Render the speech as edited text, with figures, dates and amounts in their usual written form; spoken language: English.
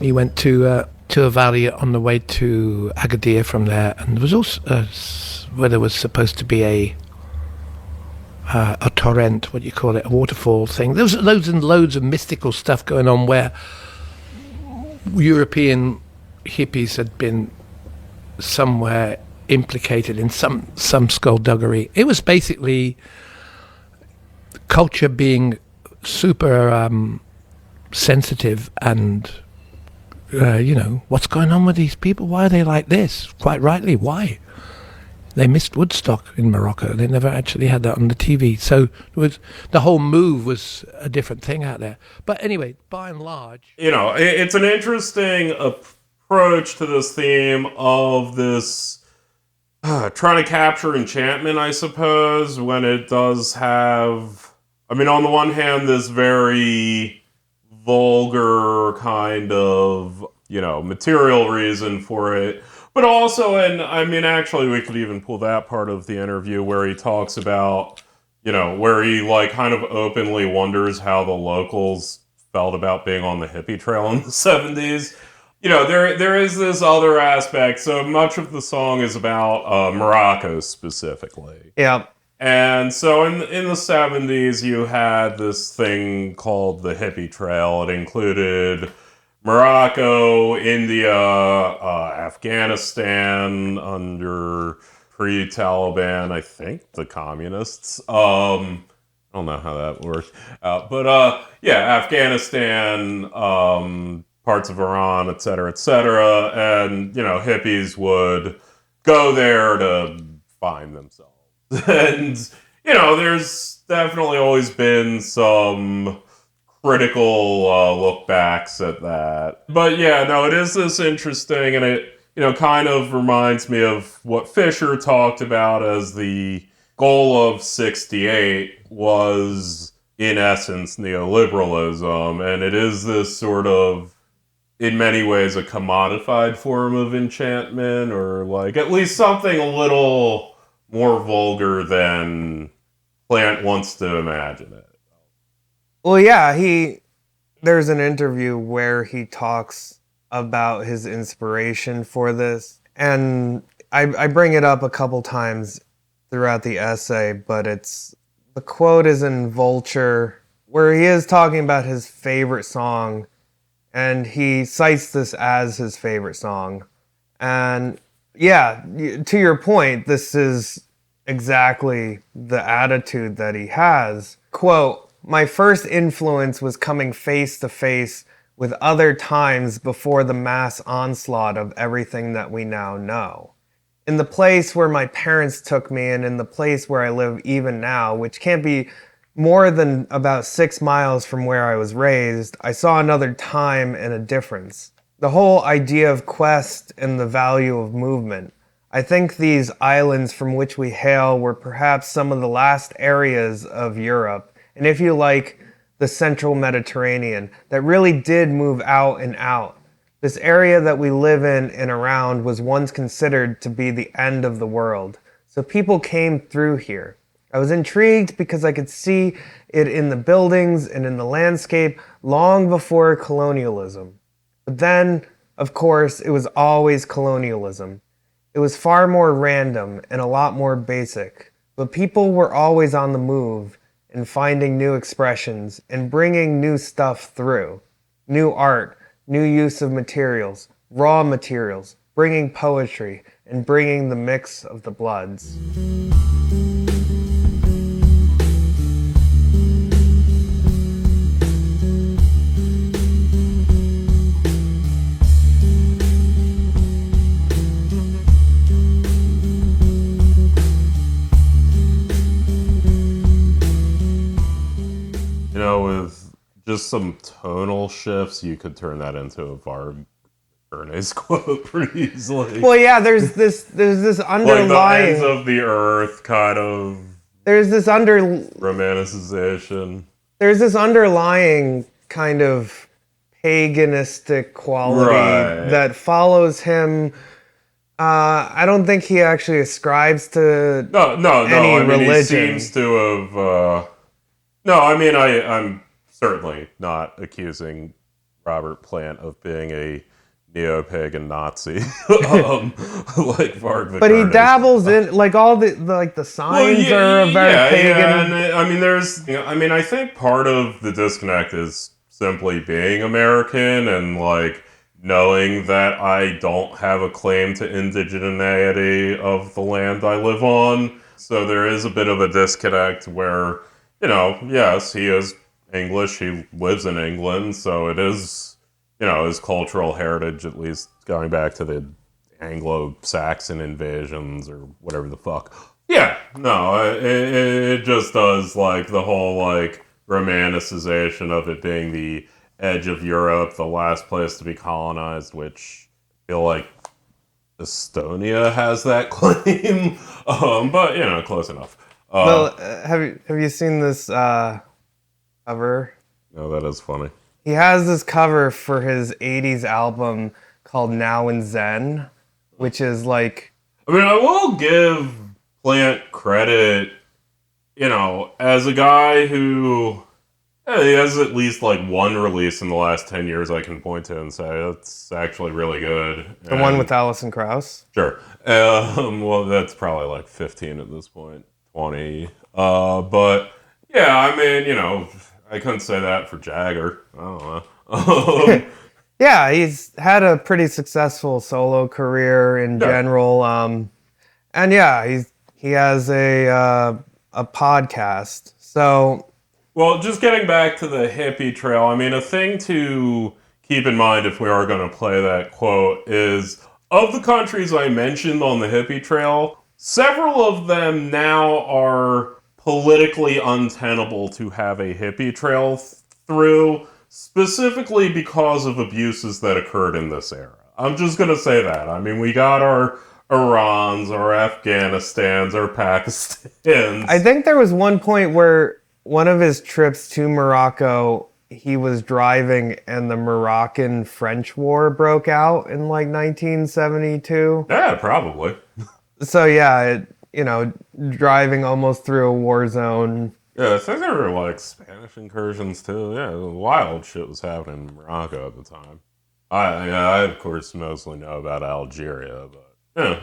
He went to a valley on the way to Agadir from there, and there was also where there was supposed to be a torrent, what do you call it, a waterfall thing. There was loads and loads of mystical stuff going on where European hippies had been somewhere implicated in some skullduggery. It was basically culture being super sensitive and what's going on with these people? Why are they like this? Quite rightly, why? They missed Woodstock in Morocco. They never actually had that on the TV. So the whole move was a different thing out there. But anyway, by and large... it's an interesting approach to this theme of this trying to capture enchantment, I suppose, when it does have... on the one hand, this very vulgar kind of, material reason for it. But also, and actually we could even pull that part of the interview where he talks about, where he kind of openly wonders how the locals felt about being on the hippie trail in the 70s. There is this other aspect. So much of the song is about Morocco specifically. Yeah. And so in the 70s, you had this thing called the hippie trail. It included Morocco, India, Afghanistan under pre-Taliban, I think, the communists. I don't know how that worked out. But Afghanistan, parts of Iran, et cetera, and, hippies would go there to find themselves. And, there's definitely always been some critical look-backs at that. But it is this interesting, and it, kind of reminds me of what Fisher talked about as the goal of 68 was, in essence, neoliberalism. And it is this sort of, in many ways, a commodified form of enchantment, or at least something a little more vulgar than Plant wants to imagine it. Well, yeah, there's an interview where he talks about his inspiration for this, and I bring it up a couple times throughout the essay, but the quote is in Vulture, where he is talking about his favorite song, and he cites this as his favorite song. And yeah, to your point, this is exactly the attitude that he has. Quote, "My first influence was coming face to face with other times before the mass onslaught of everything that we now know. In the place where my parents took me and in the place where I live even now, which can't be more than about 6 miles from where I was raised, I saw another time and a difference. The whole idea of quest and the value of movement. I think these islands from which we hail were perhaps some of the last areas of Europe, and if you like, the central Mediterranean, that really did move out and out. This area that we live in and around was once considered to be the end of the world. So people came through here. I was intrigued because I could see it in the buildings and in the landscape long before colonialism. But then, of course, it was always colonialism. It was far more random and a lot more basic. But people were always on the move and finding new expressions and bringing new stuff through. New art, new use of materials, raw materials, bringing poetry, and bringing the mix of the bloods." With just some tonal shifts, you could turn that into a Varg Bernays quote pretty easily. Well, yeah, there's this underlying... Like the ends of the earth kind of... There's this romanticization. There's this underlying kind of paganistic quality that follows him. I don't think he actually ascribes to any religion. He seems to have... I'm certainly not accusing Robert Plant of being a neo-pagan Nazi, like Varg But he dabbles in like all the signs are very pagan. Yeah, and I think part of the disconnect is simply being American and like knowing that I don't have a claim to indigeneity of the land I live on. So there is a bit of a disconnect where, yes, he is English, he lives in England, so it is, his cultural heritage, at least going back to the Anglo-Saxon invasions or whatever the fuck. Yeah, no, it just does, like, the whole, like, romanticization of it being the edge of Europe, the last place to be colonized, which I feel like Estonia has that claim. But, close enough. Well, have you seen this cover? No, that is funny. He has this cover for his 80s album called Now and Zen, which is like... I mean, I will give Plant credit, as a guy who... he has at least, like, one release in the last 10 years I can point to and say, that's actually really good. The one with Alison Krauss? Sure. Well, that's probably, like, 15 at this point. 20. But, yeah, I mean, I couldn't say that for Jagger. I don't know. Yeah, he's had a pretty successful solo career in general. And yeah, he has a podcast. So, well, just getting back to the hippie trail, I mean, a thing to keep in mind if we are going to play that quote is, of the countries I mentioned on the hippie trail, several of them now are politically untenable to have a hippie trail through, specifically because of abuses that occurred in this era. I'm just going to say that. I mean, we got our Irans, our Afghanistans, our Pakistans. I think there was one point where one of his trips to Morocco, he was driving and the Moroccan-French War broke out in like 1972. Yeah, probably. So yeah, driving almost through a war zone. Yeah, I think there were like Spanish incursions too. Yeah, wild shit was happening in Morocco at the time. I of course mostly know about Algeria, but yeah.